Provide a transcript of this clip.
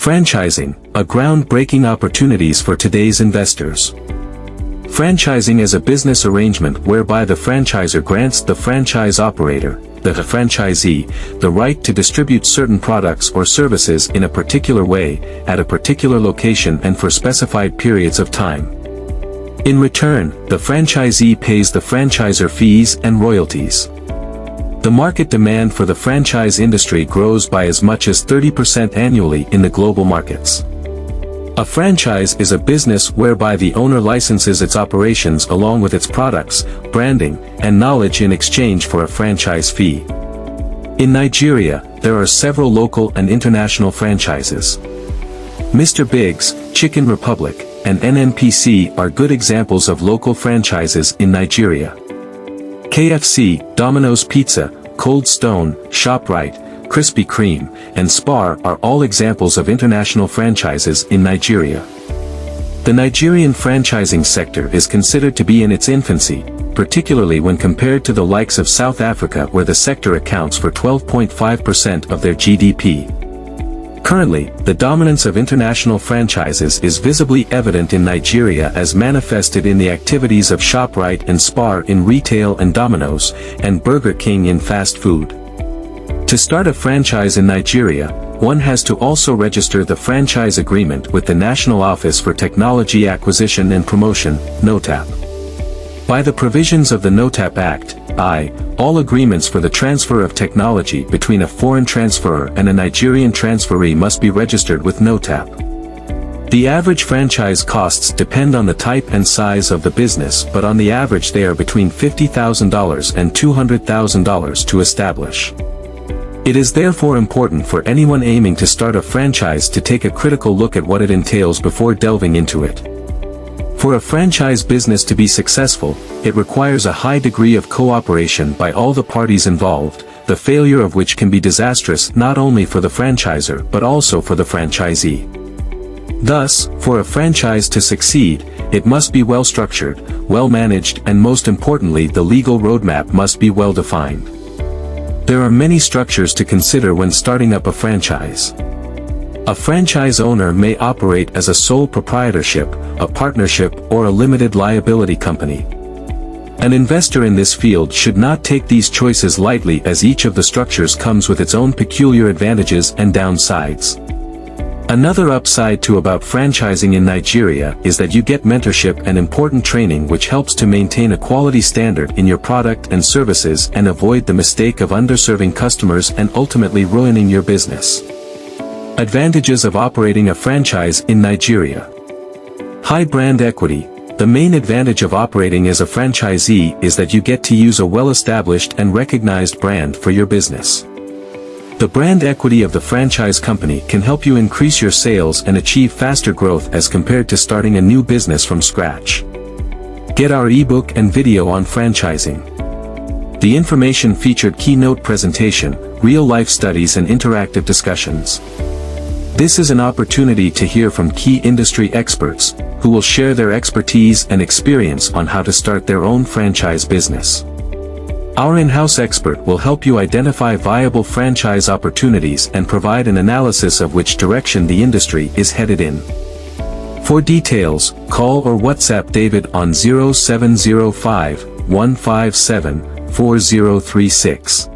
Franchising, a groundbreaking opportunities for today's investors. Franchising is a business arrangement whereby the franchisor grants the franchise operator, the franchisee, the right to distribute certain products or services in a particular way, at a particular location and for specified periods of time. In return, the franchisee pays the franchisor fees and royalties. The market demand for the franchise industry grows by as much as 30% annually in the global markets. A franchise is a business whereby the owner licenses its operations along with its products, branding, and knowledge in exchange for a franchise fee. In Nigeria, there are several local and international franchises. Mr. Biggs, Chicken Republic, and NNPC are good examples of local franchises in Nigeria. KFC, Domino's Pizza, Cold Stone, ShopRite, Krispy Kreme, and Spar are all examples of international franchises in Nigeria. The Nigerian franchising sector is considered to be in its infancy, particularly when compared to the likes of South Africa, where the sector accounts for 12.5% of their GDP. Currently, the dominance of international franchises is visibly evident in Nigeria as manifested in the activities of ShopRite and Spar in retail and Domino's, and Burger King in fast food. To start a franchise in Nigeria, one has to also register the franchise agreement with the National Office for Technology Acquisition and Promotion, NOTAP. By the provisions of the NOTAP Act, all agreements for the transfer of technology between a foreign transferor and a Nigerian transferee must be registered with NOTAP. The average franchise costs depend on the type and size of the business, but on the average they are between $50,000 and $200,000 to establish. It is therefore important for anyone aiming to start a franchise to take a critical look at what it entails before delving into it. For a franchise business to be successful, it requires a high degree of cooperation by all the parties involved, the failure of which can be disastrous not only for the franchisor but also for the franchisee. Thus, for a franchise to succeed, it must be well structured, well managed, and most importantly, the legal roadmap must be well defined. There are many structures to consider when starting up a franchise. A franchise owner may operate as a sole proprietorship, a partnership, or a limited liability company. An investor in this field should not take these choices lightly, as each of the structures comes with its own peculiar advantages and downsides. Another upside to about franchising in Nigeria is that you get mentorship and important training which helps to maintain a quality standard in your product and services and avoid the mistake of underserving customers and ultimately ruining your business. Advantages of operating a franchise in Nigeria. High brand equity. The main advantage of operating as a franchisee is that you get to use a well-established and recognized brand for your business. The brand equity of the franchise company can help you increase your sales and achieve faster growth as compared to starting a new business from scratch. Get our ebook and video on franchising. The information featured keynote presentation, real-life studies and interactive discussions. This is an opportunity to hear from key industry experts, who will share their expertise and experience on how to start their own franchise business. Our in-house expert will help you identify viable franchise opportunities and provide an analysis of which direction the industry is headed in. For details, call or WhatsApp David on 0705 157 4036.